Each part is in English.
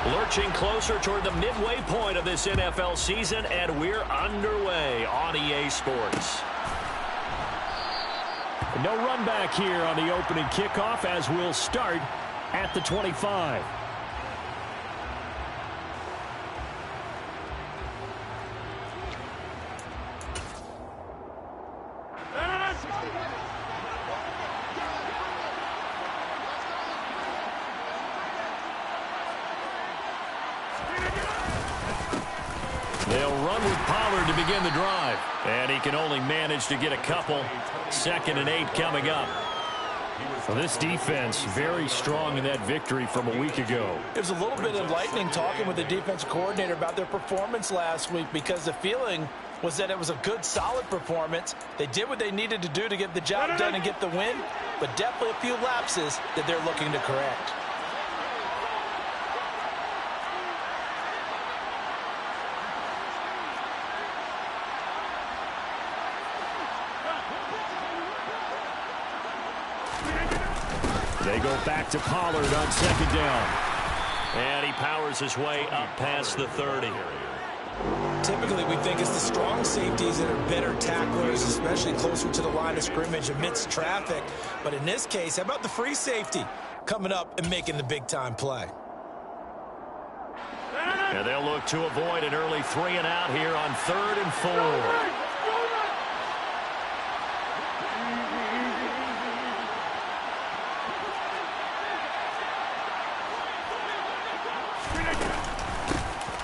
Lurching closer toward the midway point of this NFL season, and we're underway on EA Sports. No run back here on the opening kickoff as we'll start at the 25. They'll run with Pollard to begin the drive. And he can only manage to get a couple. 2nd and 8 coming up. Well, this defense very strong in that victory from a week ago. It was a little bit enlightening talking with the defense coordinator about their performance last week, because the feeling was that it was a good, solid performance. They did what they needed to do to get the job done and get the win, but definitely a few lapses that they're looking to correct. They go back to Pollard on 2nd down. And he powers his way up past the 30. Typically, we think it's the strong safeties that are better tacklers, especially closer to the line of scrimmage amidst traffic. But in this case, how about the free safety coming up and making the big-time play? And they'll look to avoid an early 3 and out here on 3rd and 4.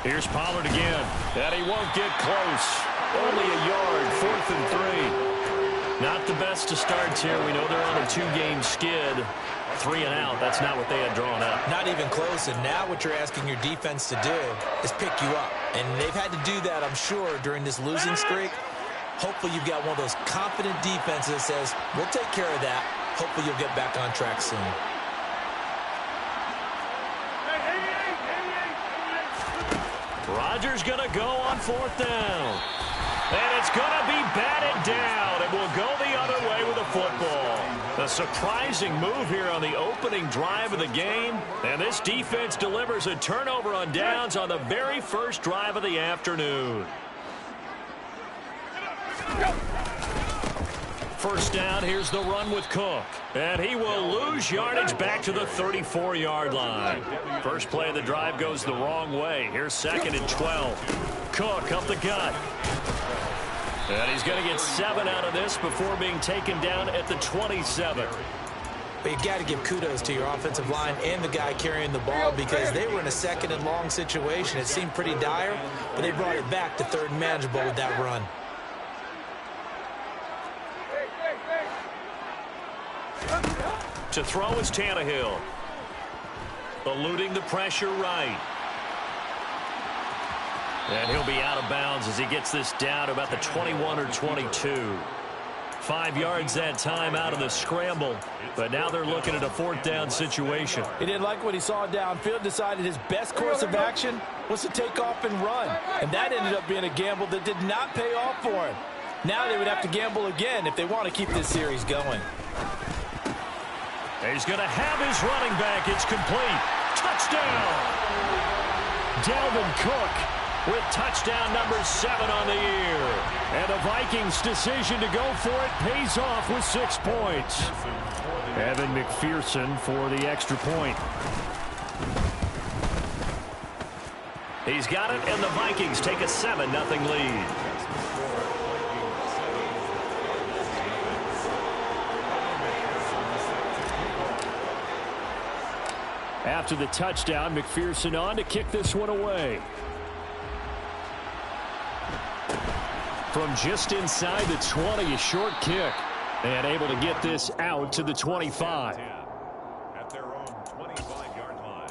Here's Pollard again, and he won't get close. Only a yard, 4th and 3. Not the best of starts here. We know they're on a 2-game skid. 3 and out, that's not what they had drawn up. Not even close, and now what you're asking your defense to do is pick you up. And they've had to do that, I'm sure, during this losing streak. Hopefully you've got one of those confident defenses that says, we'll take care of that. Hopefully you'll get back on track soon. Rodgers going to go on 4th down. And it's going to be batted down. And will go the other way with a football. A surprising move here on the opening drive of the game. And this defense delivers a turnover on downs on the very first drive of the afternoon. First down, here's the run with Cook. And he will lose yardage back to the 34-yard line. First play of the drive goes the wrong way. Here's 2nd and 12. Cook up the gut. And he's going to get 7 out of this before being taken down at the 27. But you've got to give kudos to your offensive line and the guy carrying the ball, because they were in a 2nd and long situation. It seemed pretty dire, but they brought it back to 3rd and manageable with that run. To throw is Tannehill. Eluding the pressure right. And he'll be out of bounds as he gets this down to about the 21 or 22. 5 yards that time out of the scramble. But now they're looking at a 4th down situation. He didn't like what he saw downfield, decided his best course of action was to take off and run. And that ended up being a gamble that did not pay off for him. Now they would have to gamble again if they want to keep this series going. He's going to have his running back. It's complete. Touchdown! Dalvin Cook with touchdown number 7 on the year. And the Vikings' decision to go for it pays off with 6 points. Evan McPherson for the extra point. He's got it, and the Vikings take a 7-0 lead. After the touchdown, McPherson on to kick this one away. From just inside the 20, a short kick. And able to get this out to the 25. At their own 25-yard line.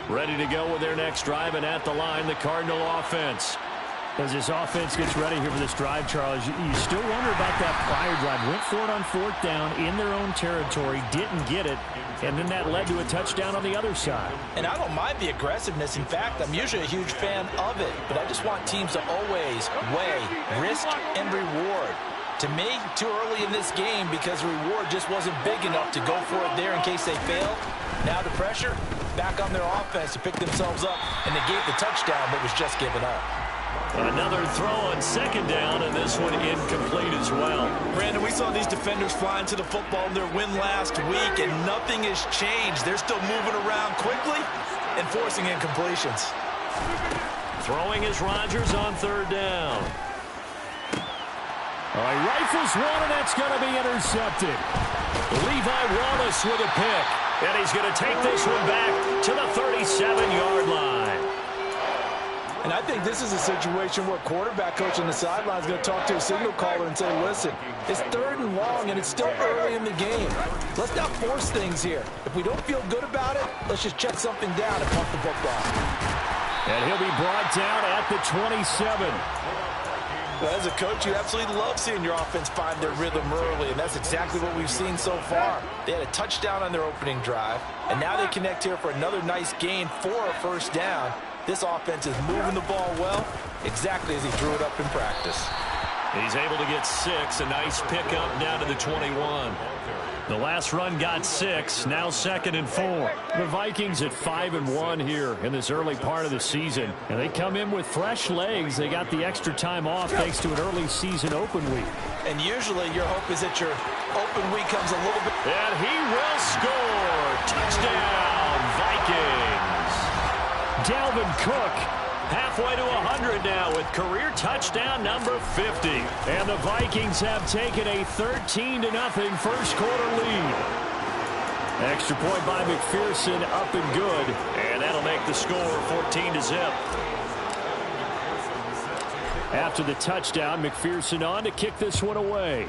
Ready to go with their next drive, and at the line, the Cardinal offense. As this offense gets ready here for this drive, Charles, you still wonder about that prior drive. Went for it on 4th down in their own territory, didn't get it, and then that led to a touchdown on the other side. And I don't mind the aggressiveness. In fact, I'm usually a huge fan of it, but I just want teams to always weigh risk and reward. To me, too early in this game because the reward just wasn't big enough to go for it there in case they fail. Now the pressure back on their offense to pick themselves up and negate the touchdown that was just given up. Another throw on second down, and this one incomplete as well. Brandon, we saw these defenders flying to the football in their win last week, and nothing has changed. They're still moving around quickly and forcing incompletions. Throwing is Rodgers on third down. All right, rifles one, and that's going to be intercepted. Levi Wallace with a pick, and he's going to take this one back to the 37-yard line. And I think this is a situation where quarterback coach on the sideline is going to talk to a signal caller and say, listen, it's third and long, and it's still early in the game. Let's not force things here. If we don't feel good about it, let's just check something down and pump the football. And he'll be brought down at the 27. Well, as a coach, you absolutely love seeing your offense find their rhythm early, and that's exactly what we've seen so far. They had a touchdown on their opening drive, and now they connect here for another nice gain for a first down. This offense is moving the ball well, exactly as he drew it up in practice. He's able to get 6, a nice pickup down to the 21. The last run got 6, now 2nd and 4. The Vikings at 5-1 here in this early part of the season. And they come in with fresh legs. They got the extra time off thanks to an early season open week. And usually your hope is that your open week comes a little bit. And he will score. Touchdown, Vikings. Dalvin Cook halfway to 100 now with career touchdown number 50. And the Vikings have taken a 13-0 first quarter lead. Extra point by McPherson, up and good. And that'll make the score 14-0. After the touchdown, McPherson on to kick this one away.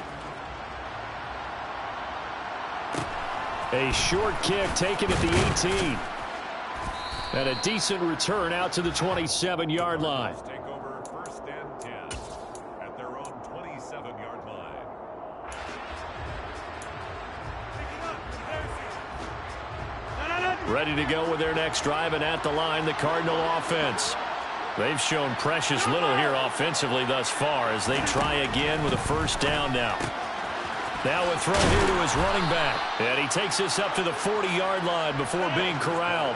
A short kick taken at the 18. And a decent return out to the 27-yard line. Take over first and 10 at their own 27-yard line. Ready to go with their next drive, and at the line, the Cardinal offense. They've shown precious little here offensively thus far as they try again with a first down now. Now a throw here to his running back. And he takes this up to the 40-yard line before being corralled.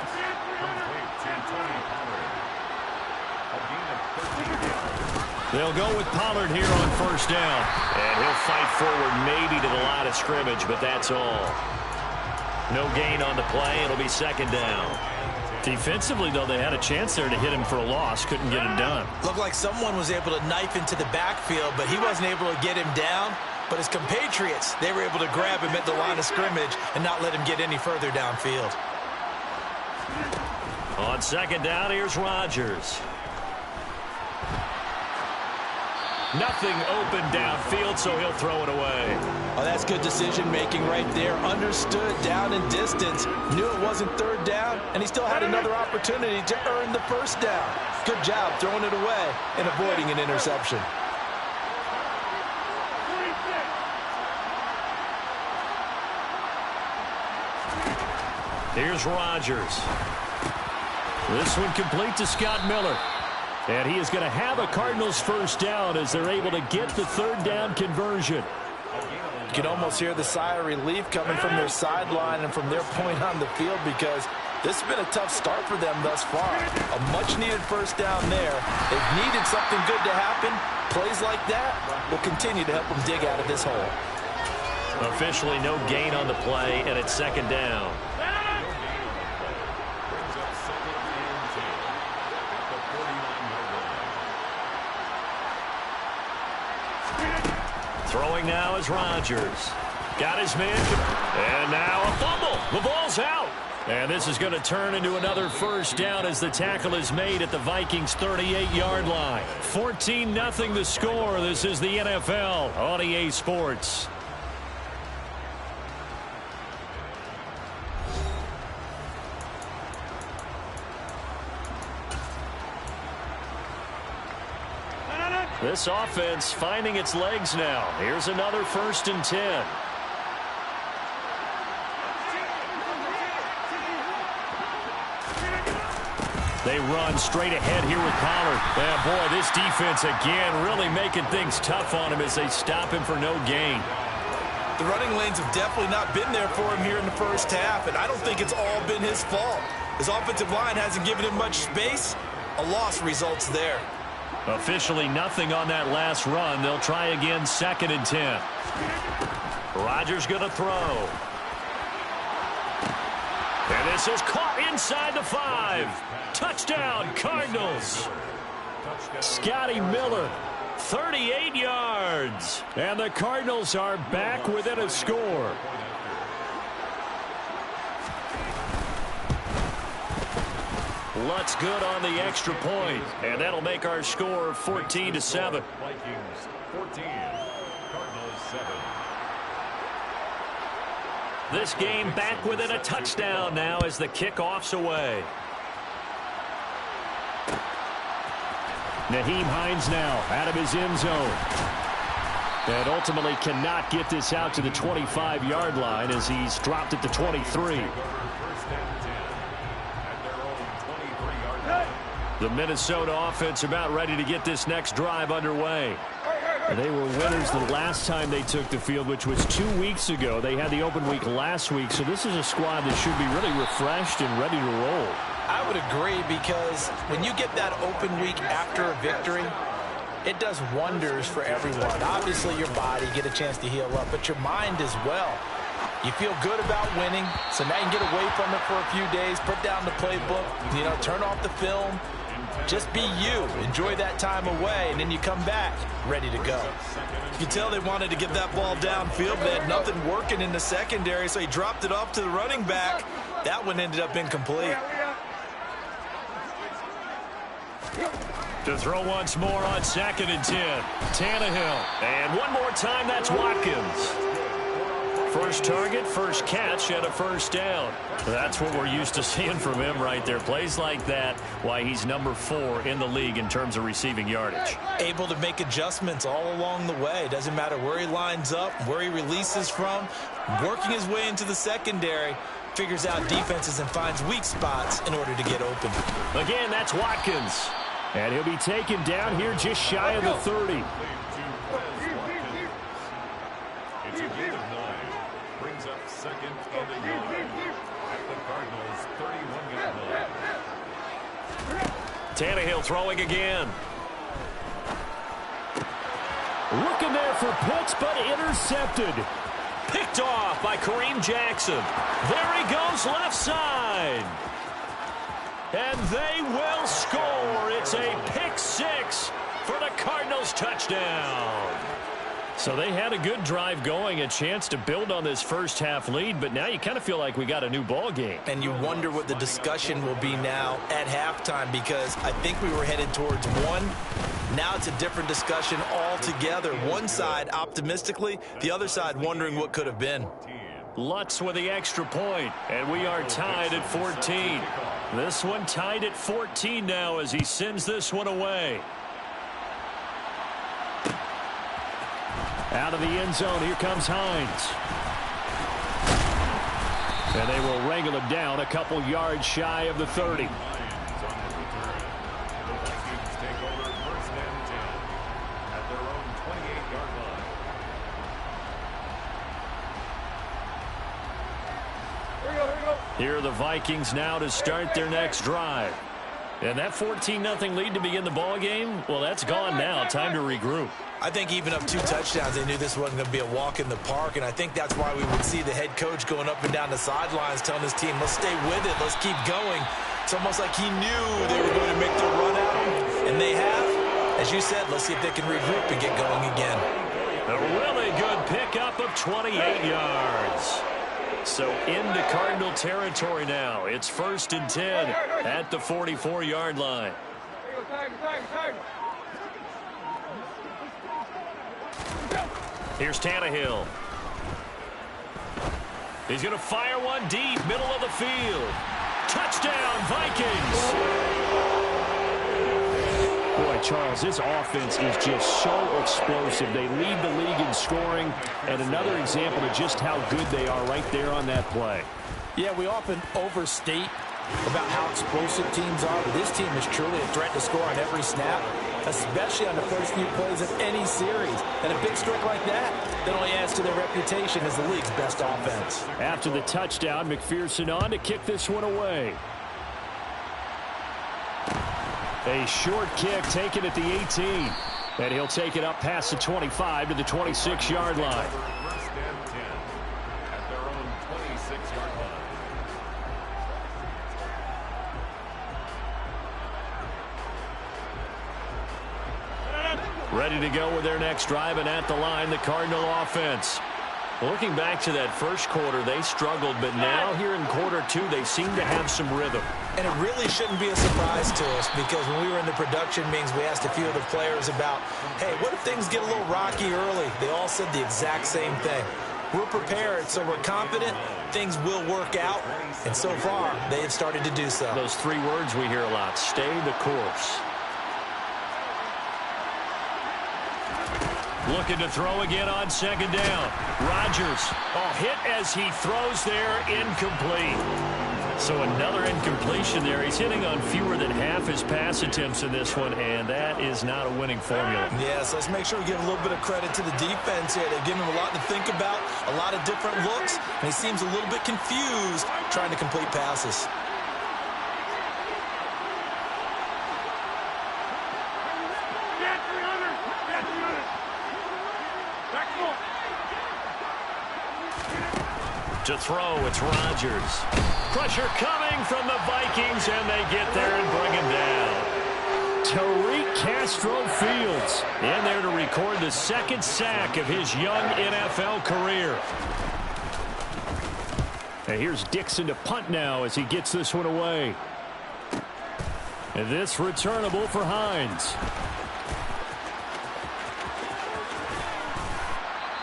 They'll go with Pollard here on first down. And he'll fight forward maybe to the line of scrimmage, but that's all. No gain on the play. It'll be second down. Defensively, though, they had a chance there to hit him for a loss. Couldn't get it done. Looked like someone was able to knife into the backfield, but he wasn't able to get him down. But his compatriots, they were able to grab him at the line of scrimmage and not let him get any further downfield. On second down, here's Rodgers. Nothing open downfield, so he'll throw it away. Oh, that's good decision-making right there. Understood down and distance. Knew it wasn't third down, and he still had another opportunity to earn the first down. Good job throwing it away and avoiding an interception. Here's Rodgers. This one complete to Scott Miller. And he is going to have a Cardinals first down as they're able to get the third down conversion. You can almost hear the sigh of relief coming from their sideline and from their point on the field because this has been a tough start for them thus far. A much-needed first down there. They've needed something good to happen. Plays like that will continue to help them dig out of this hole. Officially no gain on the play, and it's second down. Throwing now is Rodgers. Got his man. And now a fumble. The ball's out. And this is going to turn into another first down as the tackle is made at the Vikings' 38-yard line. 14-0 the score. This is the NFL on EA Sports. This offense finding its legs now. Here's another 1st and 10. They run straight ahead here with Pollard. Yeah, boy, this defense again really making things tough on him as they stop him for no gain. The running lanes have definitely not been there for him here in the first half, and I don't think it's all been his fault. His offensive line hasn't given him much space. A loss results there. Officially nothing on that last run. They'll try again 2nd and 10. Rodgers going to throw. And this is caught inside the 5. Touchdown, Cardinals. Scotty Miller, 38 yards. And the Cardinals are back within a score. Lutz good on the extra point, and that'll make our score 14-7. Vikings 14, Cardinals 7. This game back within a touchdown now as the kickoff's away. Nyheim Hines now out of his end zone. And ultimately cannot get this out to the 25-yard line as he's dropped it to 23. The Minnesota offense about ready to get this next drive underway. They were winners the last time they took the field, which was 2 weeks ago. They had the open week last week, so this is a squad that should be really refreshed and ready to roll. I would agree, because when you get that open week after a victory, it does wonders for everyone. Obviously, your body, get a chance to heal up, but your mind as well. You feel good about winning, so now you can get away from it for a few days, put down the playbook, turn off the film. Just be you. Enjoy that time away, and then you come back ready to go. You can tell they wanted to get that ball downfield. They had nothing working in the secondary, so he dropped it off to the running back. That one ended up incomplete. To throw once more on 2nd and 10. Tannehill. And one more time, that's Watkins. First target, first catch, and a first down. That's what we're used to seeing from him right there. Plays like that, why he's number 4 in the league in terms of receiving yardage. Able to make adjustments all along the way. Doesn't matter where he lines up, where he releases from. Working his way into the secondary, figures out defenses and finds weak spots in order to get open. Again, that's Watkins. And he'll be taken down here just shy of the 30. It's a gain of 9. Brings up 2nd and a yard at the Cardinals' 31-yard line. Tannehill throwing again. Looking there for Pitts, but intercepted. Picked off by Kareem Jackson. There he goes left side. And they will score. It's a pick 6 for the Cardinals touchdown. So they had a good drive going, a chance to build on this first half lead, but now you kind of feel like we got a new ball game. And you wonder what the discussion will be now at halftime, because I think we were headed towards 1. Now it's a different discussion altogether. One side optimistically, the other side wondering what could have been. Lutz with the extra point, and we are tied at 14. This one tied at 14 now as he sends this one away. Out of the end zone, here comes Hines. And they will wrangle him down a couple yards shy of the 30. Here are the Vikings now to start their next drive. And that 14-0 lead to begin the ball game, well, that's gone now. Time to regroup. I think even up 2 touchdowns, they knew this wasn't going to be a walk in the park, and I think that's why we would see the head coach going up and down the sidelines telling his team, let's stay with it, let's keep going. It's almost like he knew they were going to make the run at him, and they have. As you said, let's see if they can regroup and get going again. A really good pickup of 28 yards. So into Cardinal territory now. It's 1st and 10 at the 44-yard line. Here's Tannehill. He's going to fire one deep, middle of the field. Touchdown, Vikings! Boy, Charles, this offense is just so explosive. They lead the league in scoring, and another example of just how good they are right there on that play. Yeah, we often overstate about how explosive teams are, but this team is truly a threat to score on every snap, especially on the first few plays of any series. And a big streak like that only adds to their reputation as the league's best offense. After the touchdown, McPherson on to kick this one away. A short kick taken at the 18. And he'll take it up past the 25 to the 26-yard line. First and 10 at their own 26-yard line. Ready to go with their next drive, and at the line, the Cardinal offense. Looking back to that first quarter, they struggled, but now here in quarter two, they seem to have some rhythm. And it really shouldn't be a surprise to us, because when we were in the production meetings, we asked a few of the players about, hey, what if things get a little rocky early? They all said the exact same thing. We're prepared, so we're confident things will work out, and so far, they have started to do so. Those three words we hear a lot: stay the course. Looking to throw again on second down. Rodgers, hit as he throws there, incomplete. So another incompletion there. He's hitting on fewer than half his pass attempts in this one, and that is not a winning formula. Yes, let's make sure we give a little bit of credit to the defense here. They've given him a lot to think about, a lot of different looks, and he seems a little bit confused trying to complete passes. To throw, it's Rodgers. Pressure coming from the Vikings, and they get there and bring him down. Tariq Castro-Fields in there to record the second sack of his young NFL career. And here's Dixon to punt now as he gets this one away. And this returnable for Hines.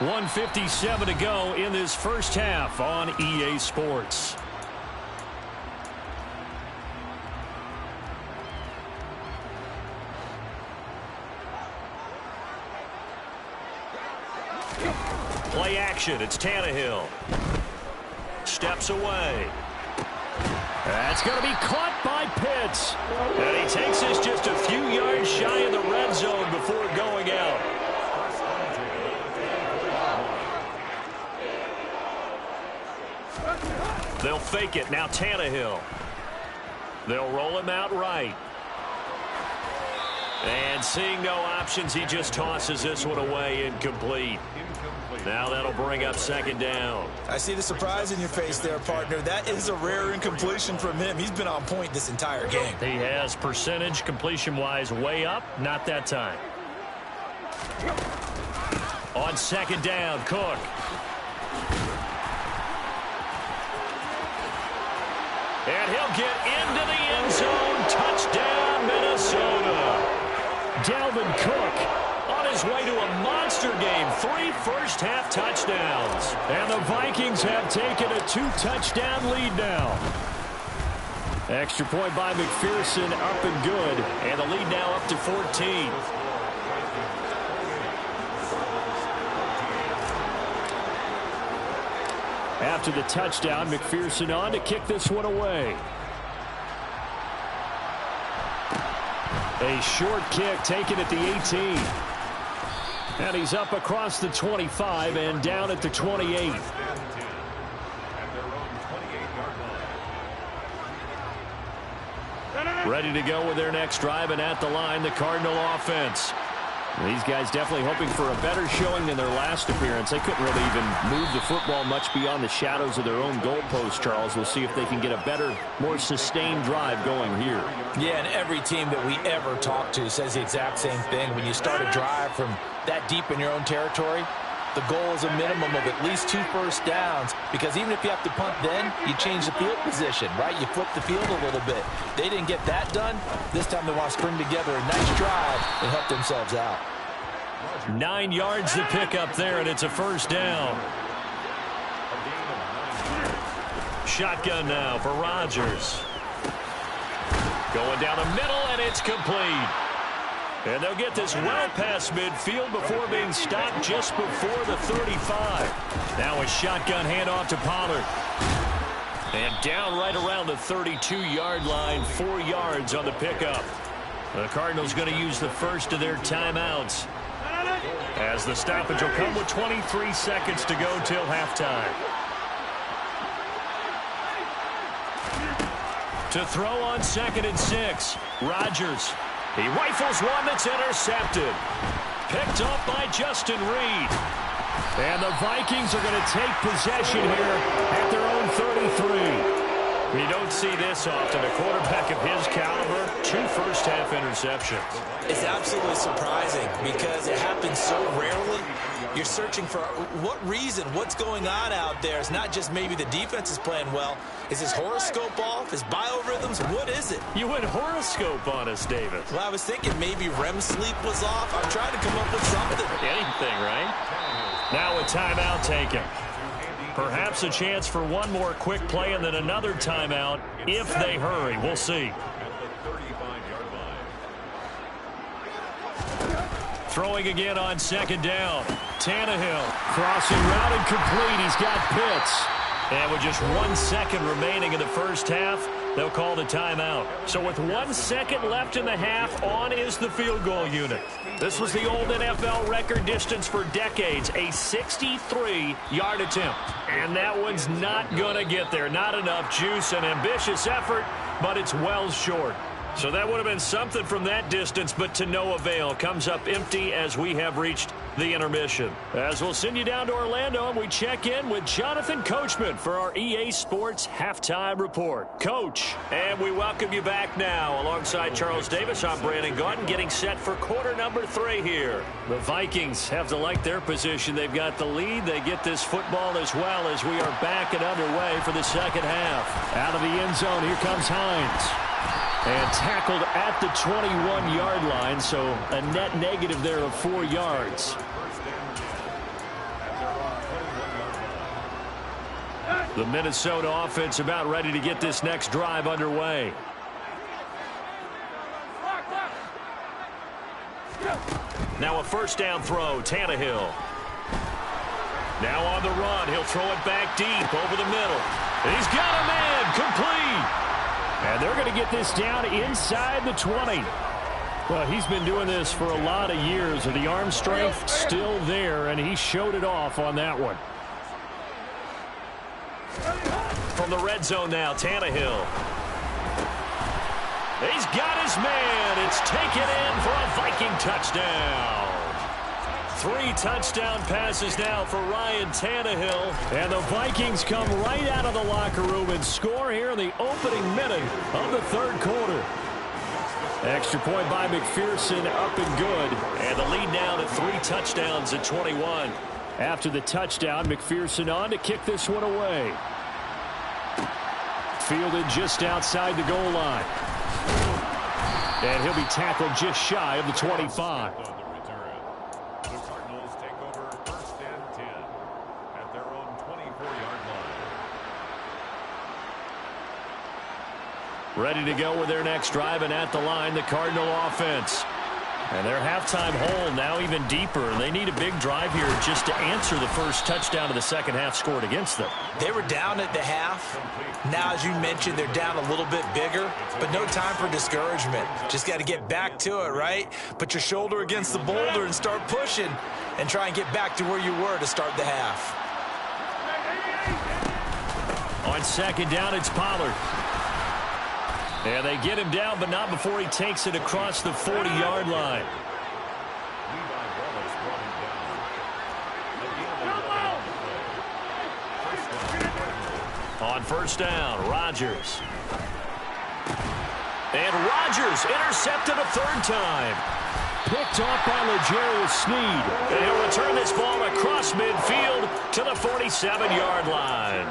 1:57 to go in this first half on EA Sports. Play action. It's Tannehill. Steps away. That's going to be caught by Pitts. And he takes this just a few yards shy of the red zone before going out. They'll fake it. Now Tannehill. They'll roll him out right. And seeing no options, he just tosses this one away, incomplete. Now that'll bring up second down. I see the surprise in your face there, partner. That is a rare incompletion from him. He's been on point this entire game. He has percentage completion-wise way up. Not that time. On second down, Cook. And he'll get into the end zone. Touchdown, Minnesota. Dalvin Cook on his way to a monster game. 3 first-half touchdowns. And the Vikings have taken a 2-touchdown lead now. Extra point by McPherson, up and good. And the lead now up to 14. After the touchdown, McPherson on to kick this one away. A short kick taken at the 18. And he's up across the 25 and down at the 28. Ready to go with their next drive, and at the line, the Cardinal offense. These guys definitely hoping for a better showing than their last appearance. They couldn't really even move the football much beyond the shadows of their own goalpost, Charles. We'll see if they can get a better, more sustained drive going here. Yeah, and every team that we ever talk to says the exact same thing. When you start a drive from that deep in your own territory, the goal is a minimum of at least 2 first downs, because even if you have to punt then, you change the field position, right? You flip the field a little bit. They didn't get that done. This time they want to string together a nice drive and help themselves out. 9 yards to pick up there, and it's a first down. Shotgun now for Rodgers. Going down the middle, and it's complete. And they'll get this well past midfield before being stopped just before the 35. Now a shotgun handoff to Pollard. And down right around the 32-yard line, 4 yards on the pickup. The Cardinals going to use the first of their timeouts, as the stoppage will come with 23 seconds to go till halftime. To throw on 2nd and 6, Rodgers. He rifles one that's intercepted. Picked up by Justin Reed. And the Vikings are going to take possession here at their own 33. You don't see this often. A quarterback of his caliber, 2 first-half interceptions. It's absolutely surprising because it happens so rarely. You're searching for what reason, what's going on out there. It's not just maybe the defense is playing well. Is his horoscope off? His biorhythms? What is it? You went horoscope on us, David. Well, I was thinking maybe REM sleep was off. I'm trying to come up with something. Anything, right? Now a timeout taken. Perhaps a chance for one more quick play and then another timeout if they hurry. We'll see. Throwing again on 2nd down. Tannehill. Crossing route and complete. He's got Pitts. And with just 1 second remaining in the first half, they'll call the timeout. So with 1 second left in the half, on is the field goal unit. This was the old NFL record distance for decades, a 63-yard attempt. And that one's not going to get there. Not enough juice, an ambitious effort, but it's well short. So that would have been something from that distance, but to no avail. Comes up empty as we have reached the intermission. As we'll send you down to Orlando, and we check in with Jonathan Coachman for our EA Sports Halftime Report. Coach, and we welcome you back now. Alongside Charles Davis, I'm Brandon Gaudin, getting set for quarter number 3 here. The Vikings have to like their position. They've got the lead. They get this football as well as we are back and underway for the second half. Out of the end zone, here comes Hines. And tackled at the 21-yard line, so a net negative there of 4 yards. The Minnesota offense about ready to get this next drive underway. Now a first down throw, Tannehill. Now on the run, he'll throw it back deep over the middle. He's got a man, complete. And they're going to get this down inside the 20. Well, he's been doing this for a lot of years. The arm strength still there, and he showed it off on that one. From the red zone now, Tannehill. He's got his man. It's taken in for a Viking touchdown. 3 touchdown passes now for Ryan Tannehill. And the Vikings come right out of the locker room and score here in the opening minute of the third quarter. Extra point by McPherson, up and good. And the lead now to 3 touchdowns at 21. After the touchdown, McPherson on to kick this one away. Fielded just outside the goal line. And he'll be tackled just shy of the 25. Ready to go with their next drive, and at the line, the Cardinal offense. And their halftime hole now even deeper, and they need a big drive here just to answer the first touchdown of the second half scored against them. They were down at the half. Now, as you mentioned, they're down a little bit bigger, but no time for discouragement. Just got to get back to it, right? Put your shoulder against the boulder and start pushing and try and get back to where you were to start the half. On second down, it's Pollard. And they get him down, but not before he takes it across the 40-yard line. On first down, Rodgers. And Rodgers intercepted a 3rd time. Picked off by L'Jarius Sneed. And he'll return this ball across midfield to the 47-yard line.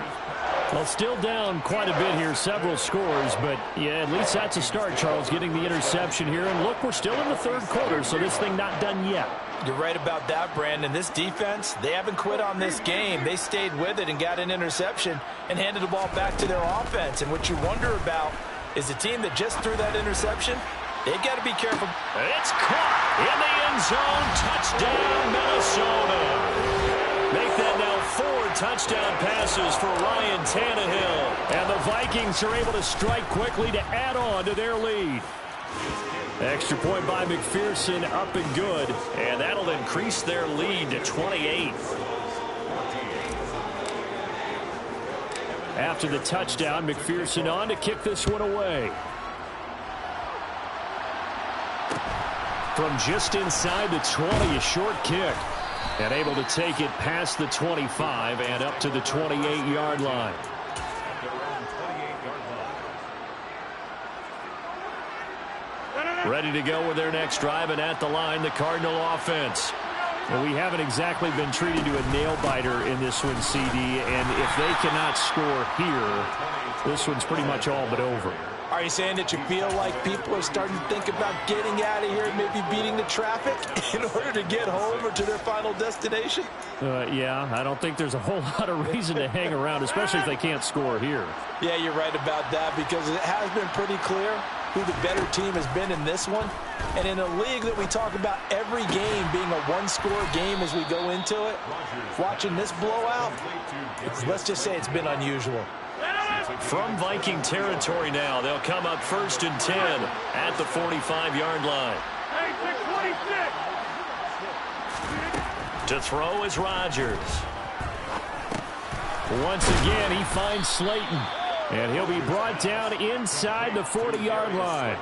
Well, still down quite a bit here, several scores, but yeah, at least that's a start, Charles, getting the interception here. And look, we're still in the third quarter, so this thing not done yet. You're right about that, Brandon. This defense, they haven't quit on this game. They stayed with it and got an interception and handed the ball back to their offense. And what you wonder about is the team that just threw that interception, they've got to be careful. It's caught in the end zone. Touchdown, Minnesota. Make that now 4 touchdown passes for Ryan Tannehill. And the Vikings are able to strike quickly to add on to their lead. Extra point by McPherson, up and good. And that'll increase their lead to 28. After the touchdown, McPherson on to kick this one away. From just inside the 20, a short kick. And able to take it past the 25 and up to the 28-yard line. Ready to go with their next drive, and at the line, the Cardinal offense. Well, we haven't exactly been treated to a nail-biter in this one, CD, and if they cannot score here, this one's pretty much all but over. Are you saying that you feel like people are starting to think about getting out of here and maybe beating the traffic in order to get home or to their final destination? Yeah, I don't think there's a whole lot of reason to hang around, especially if they can't score here. Yeah, you're right about that, because it has been pretty clear who the better team has been in this one. And in a league that we talk about every game being a one-score game as we go into it, watching this blowout, let's just say it's been unusual. From Viking territory now, they'll come up 1st and 10 at the 45-yard line. To throw is Rodgers. Once again, he finds Slayton. And he'll be brought down inside the 40-yard line.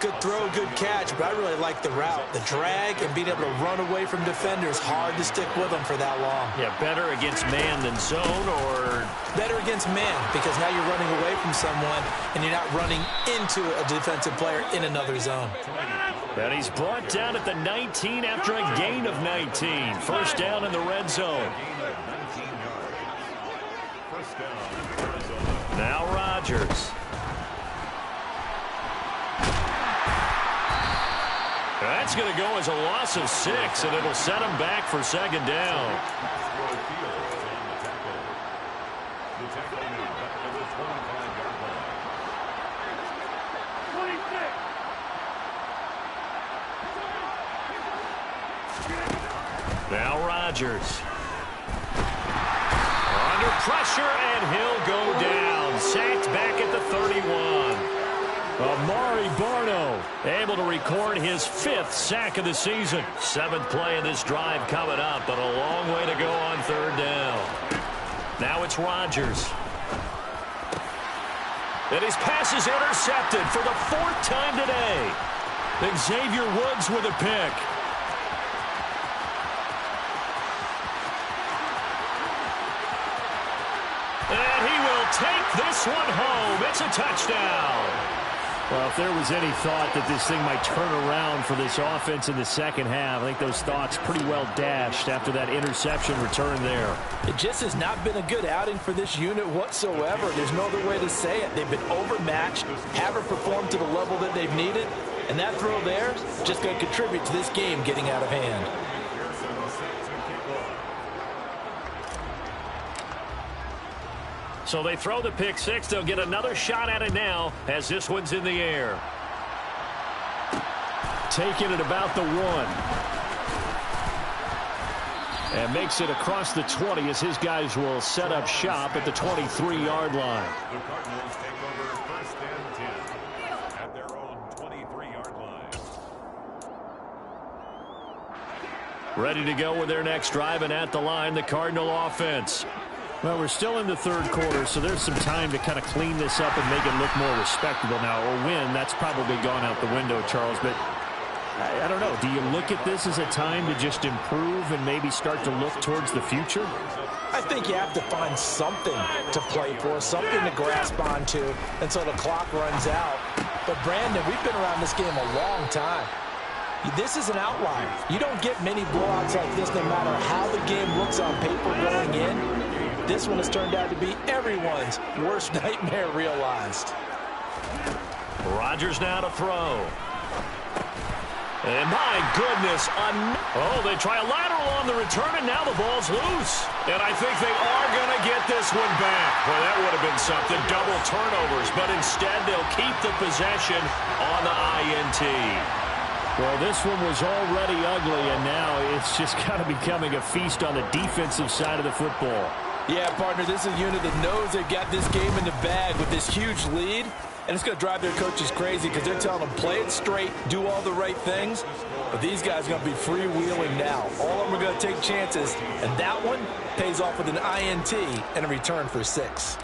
Good throw, good catch, but I really like the route. The drag and being able to run away from defenders, hard to stick with them for that long. Yeah, better against man than zone, or? Better against man, because now you're running away from someone and you're not running into a defensive player in another zone. And he's brought down at the 19 after a gain of 19. First down in the red zone. Now Rodgers. That's going to go as a loss of 6, and it'll set him back for 2nd down. Now Rodgers. Under pressure, and he'll go down. Sacked back at the 31. Amari Barno able to record his 5th sack of the season. 7th play of this drive coming up, but a long way to go on 3rd down. Now it's Rodgers. And his pass is intercepted for the 4th time today. Xavier Woods with a pick. And he will take this one home. It's a touchdown. Well, if there was any thought that this thing might turn around for this offense in the second half, I think those thoughts pretty well dashed after that interception return there. It just has not been a good outing for this unit whatsoever. There's no other way to say it. They've been overmatched, haven't performed to the level that they've needed, and that throw there is just going to contribute to this game getting out of hand. So they throw the pick 6. They'll get another shot at it now as this one's in the air. Taking it about the 1. And makes it across the 20 as his guys will set up shop at the 23-yard line. The Cardinals take over 1st and 10 at their own 23-yard line. Ready to go with their next drive, and at the line, the Cardinal offense. Well, we're still in the 3rd quarter, so there's some time to kind of clean this up and make it look more respectable now. Or win, that's probably gone out the window, Charles. But I don't know. Do you look at this as a time to just improve and maybe start to look towards the future? I think you have to find something to play for, something to grasp onto until the clock runs out. But, Brandon, we've been around this game a long time. This is an outlier. You don't get many blowouts like this no matter how the game looks on paper going in. This one has turned out to be everyone's worst nightmare realized. Rodgers now to throw. And my goodness, they try a lateral on the return, and now the ball's loose. And I think they are going to get this one back. Well, that would have been something, double turnovers, but instead they'll keep the possession on the INT. Well, this one was already ugly, and now it's just kind of becoming a feast on the defensive side of the football. Yeah, partner, this is a unit that knows they've got this game in the bag with this huge lead, and it's going to drive their coaches crazy because they're telling them, play it straight, do all the right things. But these guys are going to be freewheeling now. All of them are going to take chances, and that one pays off with an INT and a return for 6.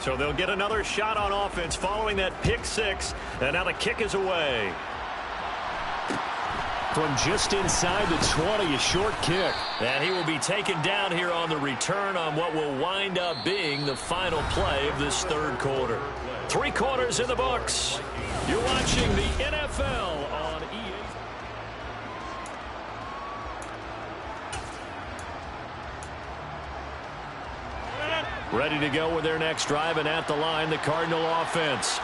So they'll get another shot on offense following that pick 6, and now the kick is away. From just inside the 20, a short kick. And he will be taken down here on the return on what will wind up being the final play of this third quarter. 3 quarters in the books. You're watching the NFL on EA. Ready to go with their next drive, and at the line, the Cardinal offense.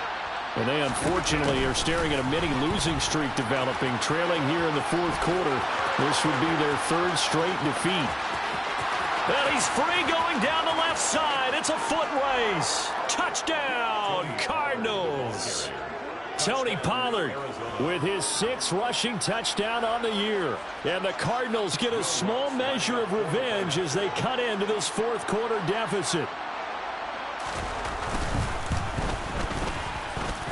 And they, unfortunately, are staring at a mini-losing streak developing, trailing here in the fourth quarter. This would be their 3rd straight defeat. And he's free going down the left side. It's a foot race. Touchdown, Cardinals. Tony Pollard with his 6th rushing touchdown on the year. And the Cardinals get a small measure of revenge as they cut into this fourth quarter deficit.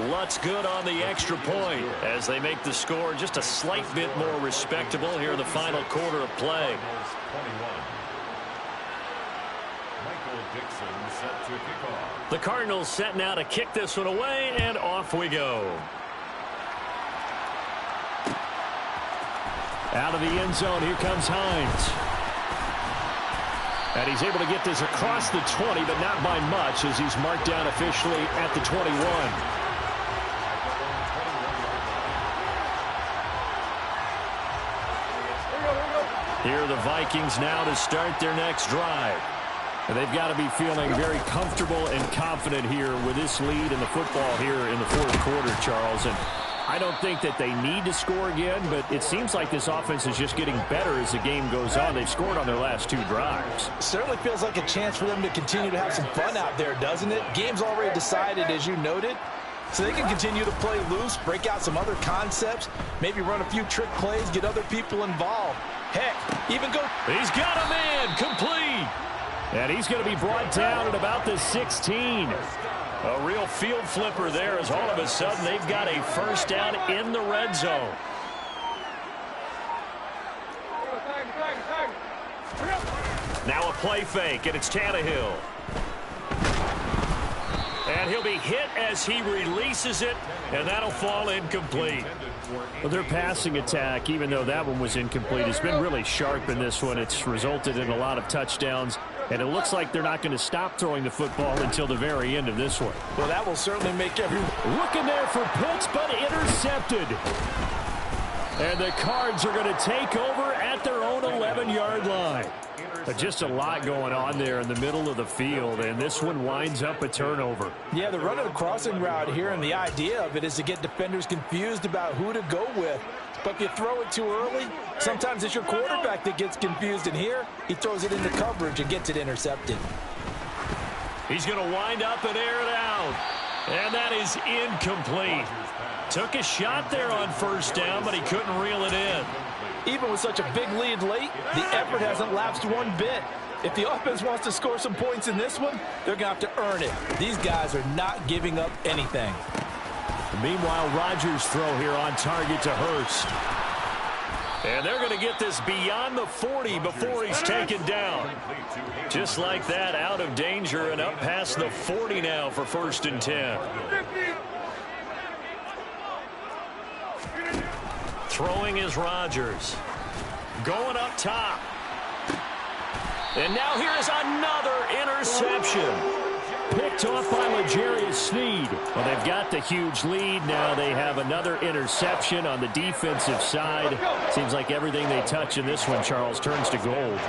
Lutz good on the extra point as they make the score just a slight bit more respectable here in the final quarter of play. The Cardinals set now to kick this one away, and off we go. Out of the end zone, here comes Hines. And he's able to get this across the 20, but not by much as he's marked down officially at the 21. Here are the Vikings now to start their next drive. And they've got to be feeling very comfortable and confident here with this lead in the football here in the fourth quarter, Charles. And I don't think that they need to score again, but it seems like this offense is just getting better as the game goes on. They've scored on their last 2 drives. Certainly feels like a chance for them to continue to have some fun out there, doesn't it? Game's already decided, as you noted. So they can continue to play loose, break out some other concepts, maybe run a few trick plays, get other people involved. Heck, even go. He's got a man complete. And he's going to be brought down at about the 16. A real field flipper there as all of a sudden they've got a first down in the red zone. Now a play fake, and it's Tannehill. And he'll be hit as he releases it, and that'll fall incomplete. Well, their passing attack, even though that one was incomplete, has been really sharp in this one. It's resulted in a lot of touchdowns, and it looks like they're not going to stop throwing the football until the very end of this one. Well, that will certainly make everyone looking there for Pitts, but intercepted. And the Cards are going to take over at their own 11-yard line. But just a lot going on there in the middle of the field, and this one winds up a turnover. Yeah, they're running a crossing route here, and the idea of it is to get defenders confused about who to go with. But if you throw it too early, sometimes it's your quarterback that gets confused, and here he throws it into coverage and gets it intercepted. He's going to wind up and air it out, and that is incomplete. Took a shot there on first down, but he couldn't reel it in. Even with such a big lead late, the effort hasn't lapsed one bit. If the offense wants to score some points in this one, they're going to have to earn it. These guys are not giving up anything. Meanwhile, Rodgers' throw here on target to Hurst. And they're going to get this beyond the 40 before he's taken down. Just like that, out of danger and up past the 40 now for 1st and 10. Throwing is Rodgers. Going up top. And now here is another interception. Picked off by L'Jarius Sneed. Well, they've got the huge lead. Now they have another interception on the defensive side. Seems like everything they touch in this one, Charles, turns to gold.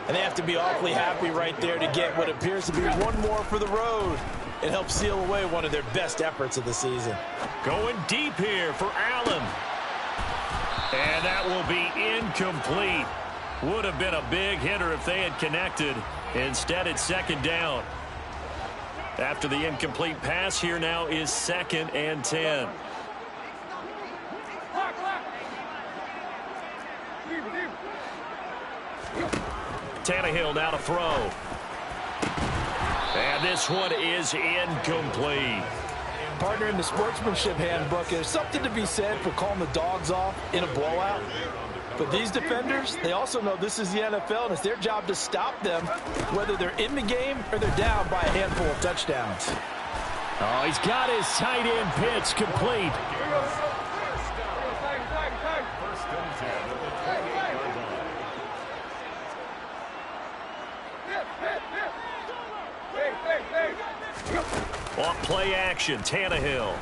And they have to be awfully happy right there to get what appears to be one more for the road. It helps seal away one of their best efforts of the season. Going deep here for Allen. And that will be incomplete. Would have been a big hitter if they had connected. Instead, it's 2nd down. After the incomplete pass, here now is 2nd and 10. Tannehill now to throw. And this one is incomplete. Partner, in the sportsmanship handbook, there's something to be said for calling the dogs off in a blowout. But these defenders, they also know this is the NFL, and it's their job to stop them, whether they're in the game or they're down by a handful of touchdowns. Oh, he's got his tight end pitch complete. Off play action, Tannehill.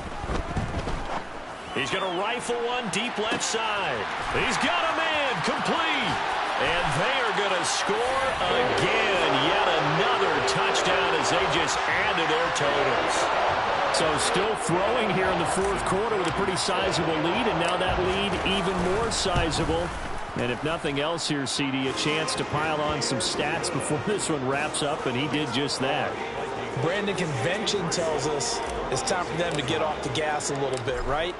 He's going to rifle one deep left side. He's got a man, complete. And they are going to score again. Yet another touchdown as they just added their totals. So still throwing here in the fourth quarter with a pretty sizable lead, and now that lead even more sizable. And if nothing else here, CD, a chance to pile on some stats before this one wraps up, and he did just that. Brandon, convention tells us it's time for them to get off the gas a little bit, right?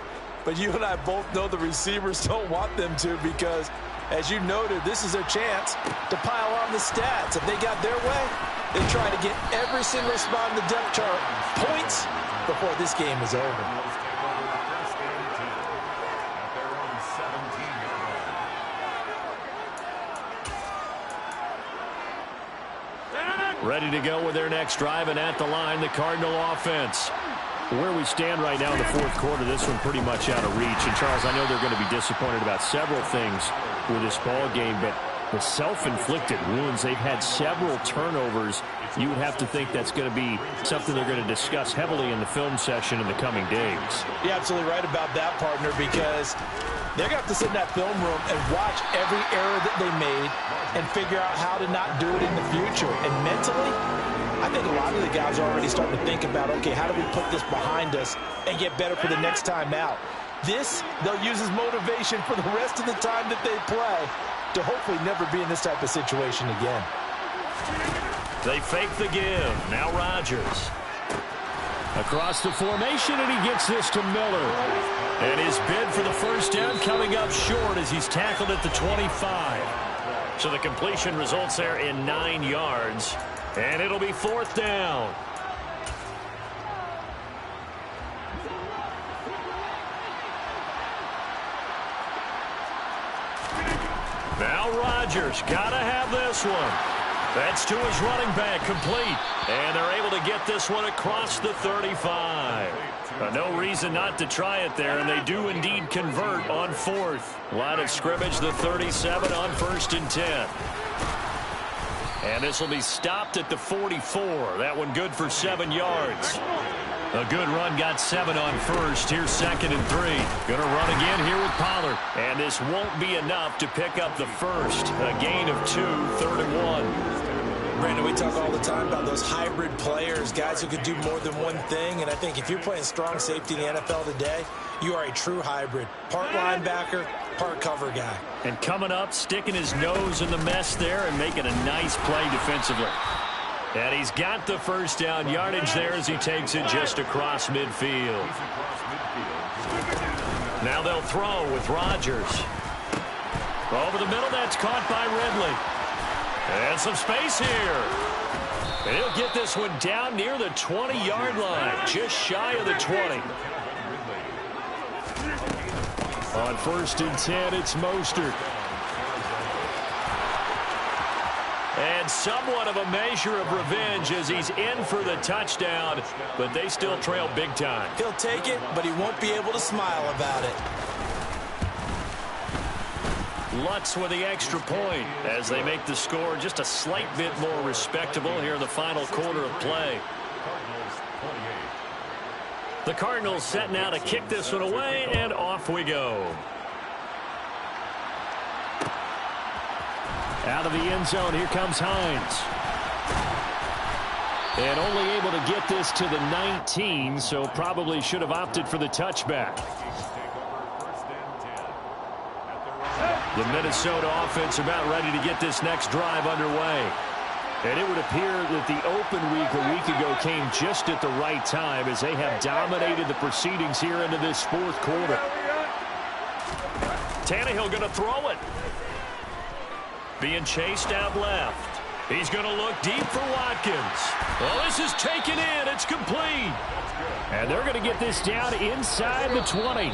But you and I both know the receivers don't want them to, because, as you noted, this is their chance to pile on the stats. If they got their way, they try to get every single spot in the depth chart points before this game is over. Ready to go with their next drive, and at the line, the Cardinal offense. Where we stand right now in the fourth quarter, this one pretty much out of reach. And, Charles, I know they're going to be disappointed about several things with this ball game, but the self-inflicted wounds, they've had several turnovers. You would have to think that's going to be something they're going to discuss heavily in the film session in the coming days. You're absolutely right about that, partner, because they're going to have to sit in that film room and watch every error that they made and figure out how to not do it in the future. And mentally, I think a lot of the guys are already starting to think about, okay, how do we put this behind us and get better for the next time out? This, they'll use as motivation for the rest of the time that they play to hopefully never be in this type of situation again. They fake the give. Now Rodgers. Across the formation, and he gets this to Miller. And his bid for the first down coming up short as he's tackled at the 25. So the completion results there in 9 yards. And it'll be fourth down. Now Rodgers, gotta have this one. That's to his running back, complete. And they're able to get this one across the 35. No reason not to try it there, and they do indeed convert on fourth. Line of scrimmage, the 37 on 1st and 10. And this will be stopped at the 44. That one good for 7 yards. A good run, got 7 on first. Here's 2nd and 3. Gonna run again here with Pollard. And this won't be enough to pick up the first. A gain of 2, 3rd and 1. Brandon, we talk all the time about those hybrid players, guys who could do more than one thing. And I think if you're playing strong safety in the NFL today, you are a true hybrid. Part linebacker, part cover guy. And coming up, sticking his nose in the mess there and making a nice play defensively. And he's got the first down yardage there as he takes it just across midfield. Now they'll throw with Rodgers. Over the middle, that's caught by Ridley. And some space here. And he'll get this one down near the 20-yard line, just shy of the 20. On 1st and 10, it's Mostert. And somewhat of a measure of revenge as he's in for the touchdown, but they still trail big time. He'll take it, but he won't be able to smile about it. Lutz with the extra point as they make the score just a slight bit more respectable here in the final quarter of play. The Cardinals set now to kick this one away, and off we go. Out of the end zone, here comes Hines. And only able to get this to the 19, so probably should have opted for the touchback. The Minnesota offense about ready to get this next drive underway. And it would appear that the open week a week ago came just at the right time as they have dominated the proceedings here into this fourth quarter. Tannehill going to throw it. Being chased out left. He's going to look deep for Watkins. Well, this is taken in. It's complete. And they're going to get this down inside the 20.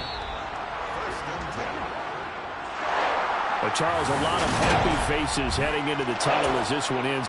But Charles, a lot of happy faces heading into the tunnel as this one ends.